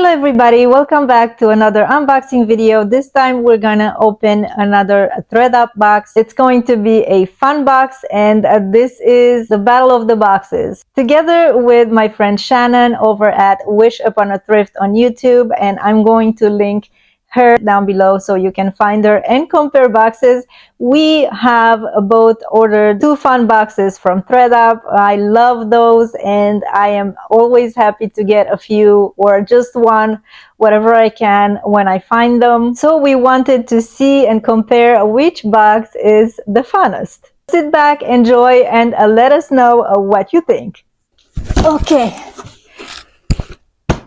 Hello everybody, welcome back to another unboxing video. This time we're gonna open another THREDUP box. It's going to be a fun box, and this is the battle of the boxes. Together with my friend Shannon over at Wish Upon a Thrift on YouTube, and I'm going to link her down below so you can find her and compare boxes. We have both ordered 2 fun boxes from THREDUP. I love those, and I am always happy to get a few or just one, whatever I can when I find them. So we wanted to see and compare which box is the funnest. Sit back, enjoy, and let us know what you think. Okay,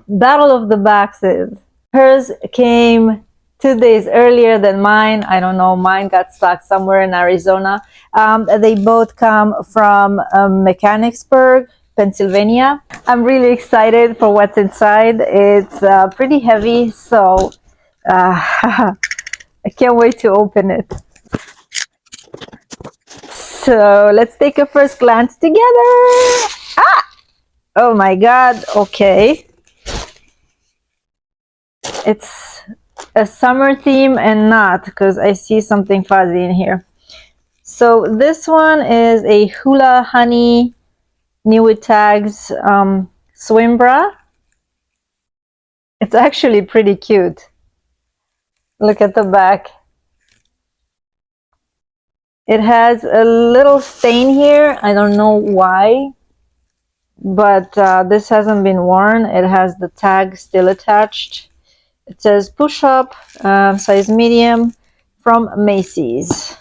battle of the boxes. Hers came 2 days earlier than mine. I don't know, mine got stuck somewhere in Arizona. They both come from Mechanicsburg, Pennsylvania. I'm really excited for what's inside. It's pretty heavy, so I can't wait to open it. So let's take a first glance together. Ah! Oh my God, okay. It's a summer theme and not, because I see something fuzzy in here. So this one is a Hula Honey new with tags swim bra. It's actually pretty cute. Look at the back. It has a little stain here. I don't know why, but this hasn't been worn. It has the tag still attached. It says push up, size medium, from Macy's.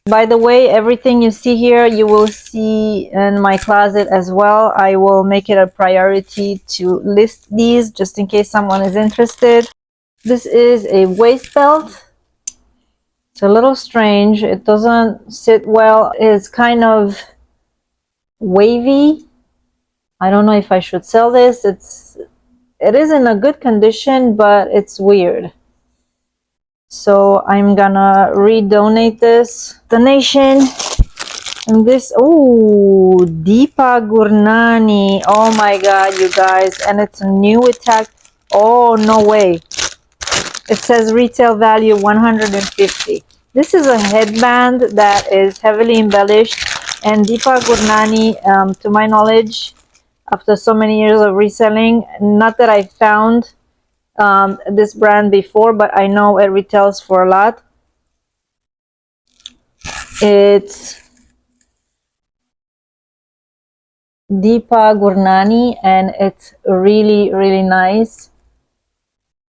By the way, everything you see here, you will see in my closet as well. I will make it a priority to list these just in case someone is interested. This is a waist belt. It's a little strange. It doesn't sit well. It's kind of wavy. I don't know if I should sell this. It is in a good condition, but it's weird. So I'm gonna redonate this donation. And this, oh, Deepa Gurnani. Oh my God, you guys. And it's new with tag. Oh, no way. It says retail value $150. This is a headband that is heavily embellished. And Deepa Gurnani, to my knowledge, after so many years of reselling, not that I found this brand before, but I know it retails for a lot. It's Deepa Gurnani, and it's really, really nice.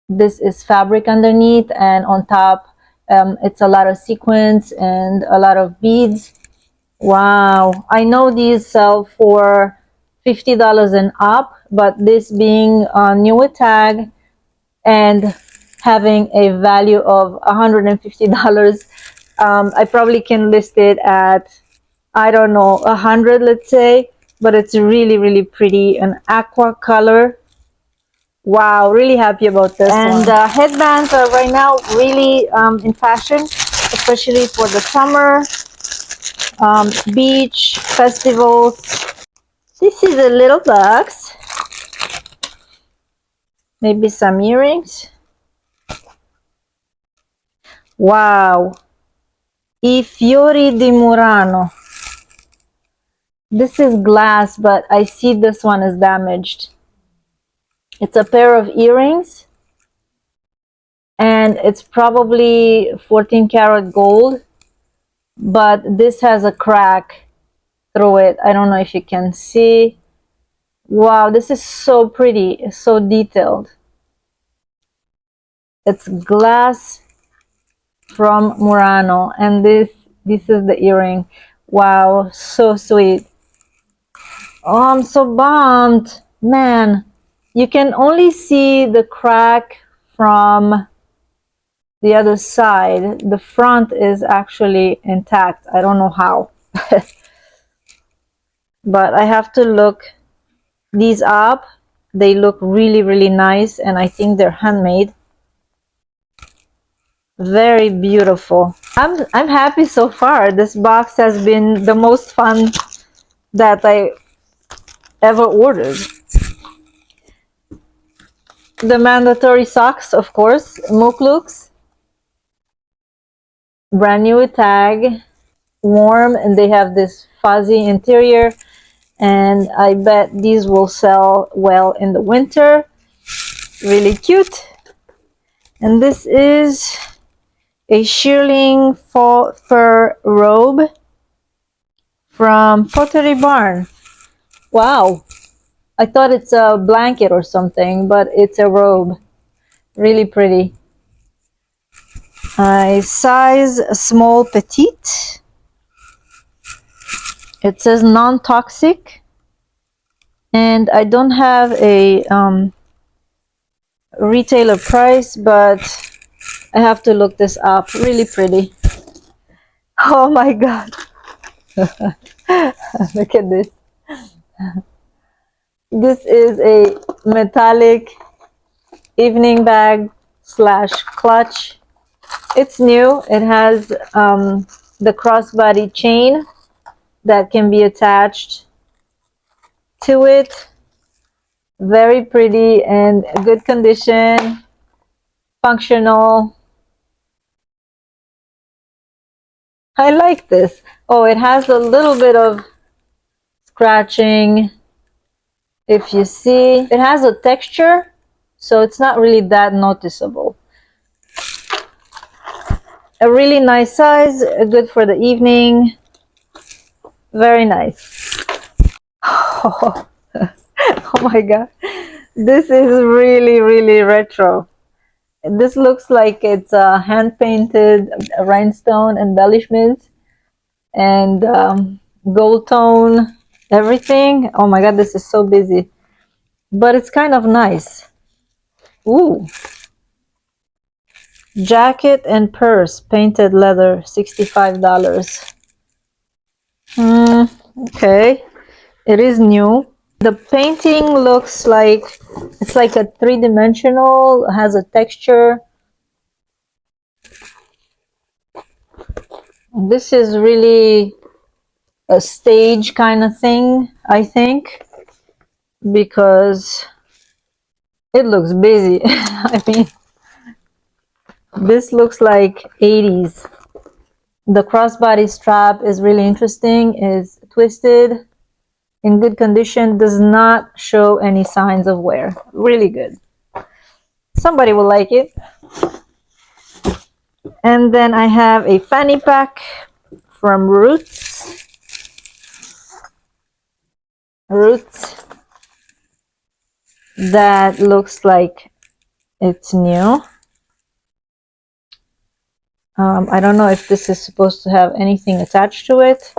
This is fabric underneath, and on top it's a lot of sequins and a lot of beads. Wow, I know these sell for $50 and up, but this being new with tag and having a value of $150, I probably can list it at, I don't know, 100, let's say. But it's really, really pretty, an aqua color. Wow, really happy about this one. And headbands are right now really in fashion, especially for the summer, beach, festivals. This is a little box. Maybe some earrings. Wow. I fiori di Murano. This is glass, but I see this one is damaged. It's a pair of earrings, and it's probably 14 karat gold, but this has a crack through it. I don't know if you can see. Wow, this is so pretty, so detailed. It's glass from Murano, and this is the earring. Wow, so sweet. Oh, I'm so bummed, man. You can only see the crack from the other side. The front is actually intact. I don't know how. But I have to look these up. They look really, really nice, and I think they're handmade. Very beautiful. I'm happy so far. This box has been the most fun that I ever ordered. The mandatory socks, of course, Mooklooks, brand new tag, warm, and they have this fuzzy interior, and I bet these will sell well in the winter. Really cute. And this is a shearling fur robe from Pottery Barn. Wow, I thought it's a blanket or something, but it's a robe. Really pretty. I size small petite. It says non-toxic, and I don't have a retailer price, but I have to look this up. Really pretty. Oh my god. Look at this. This is a metallic evening bag slash clutch. It's new. It has the crossbody chain that can be attached to it. Very pretty and good condition, functional. I like this. Oh, it has a little bit of scratching. If you see, it has a texture, so it's not really that noticeable. A really nice size, good for the evening. Very nice. Oh, oh my god, this is really retro. This looks like it's a hand-painted rhinestone embellishment and gold tone, everything. Oh my god, this is so busy, but it's kind of nice. Ooh, jacket and purse, painted leather, $65. Okay, it is new. The painting looks like it's like a three-dimensional, has a texture. This is really a stage kind of thing, I think, because it looks busy. I mean, this looks like 80s. The crossbody strap is really interesting, is twisted, in good condition, does not show any signs of wear. Really good. Somebody will like it. And then I have a fanny pack from Roots. That looks like it's new. I don't know if this is supposed to have anything attached to it,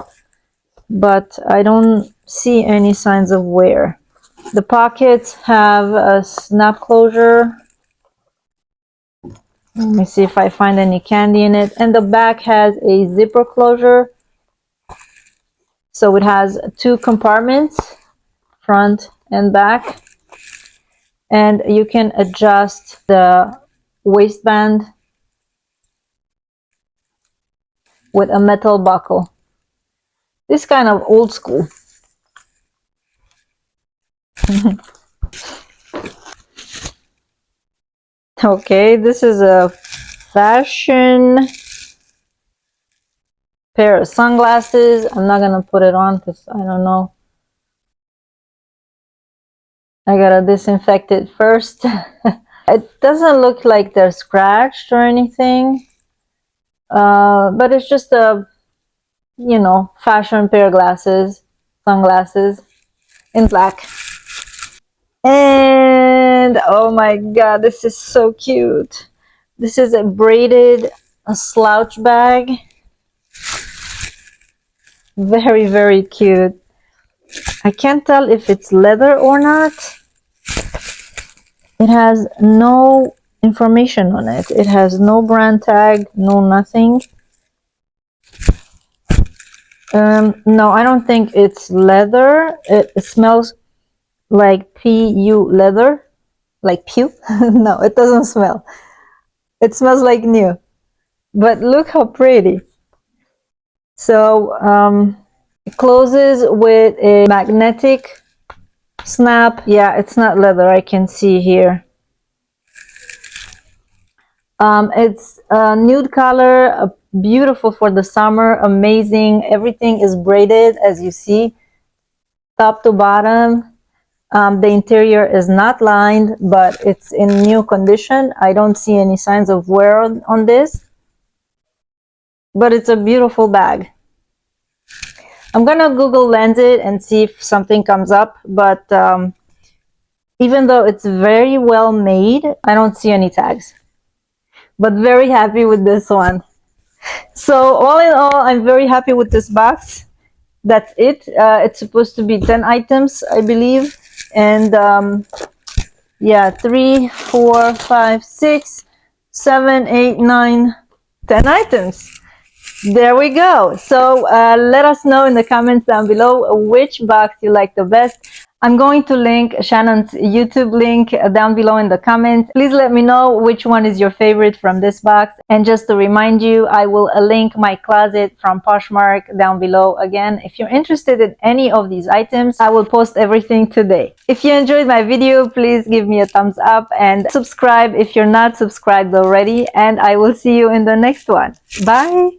but I don't see any signs of wear. The pockets have a snap closure. Let me see if I find any candy in it. And the back has a zipper closure. So it has two compartments, front and back. And you can adjust the waistband with a metal buckle. This is kind of old school. Okay, this is a fashion pair of sunglasses. I'm not gonna put it on because I don't know. I gotta disinfect it first. It doesn't look like they're scratched or anything, but it's just a, you know, fashion pair of glasses, sunglasses in black. And oh my god, this is so cute. This is a braided slouch bag. Very cute. I can't tell if it's leather or not. It has no information on it. It has no brand tag, no nothing. No, I don't think it's leather. It smells like PU leather. Like pew? No, it doesn't smell. It smells like new. But look how pretty. So it closes with a magnetic snap. Yeah, it's not leather, I can see here. It's a nude color, beautiful for the summer, amazing. Everything is braided, as you see, top to bottom. The interior is not lined, but it's in new condition. I don't see any signs of wear on this, but it's a beautiful bag. I'm gonna Google Lens it and see if something comes up, but even though it's very well made, I don't see any tags. But very happy with this one. So all in all, I'm very happy with this box. That's it. It's supposed to be 10 items, I believe. And yeah, 3, 4, 5, 6, 7, 8, 9, 10 items. There we go. So let us know in the comments down below which box you like the best. I'm going to link Shannon's YouTube link down below in the comments. Please let me know which one is your favorite from this box. And just to remind you, I will link my closet from Poshmark down below again. If you're interested in any of these items, I will post everything today. If you enjoyed my video, please give me a thumbs up and subscribe if you're not subscribed already. And I will see you in the next one. Bye!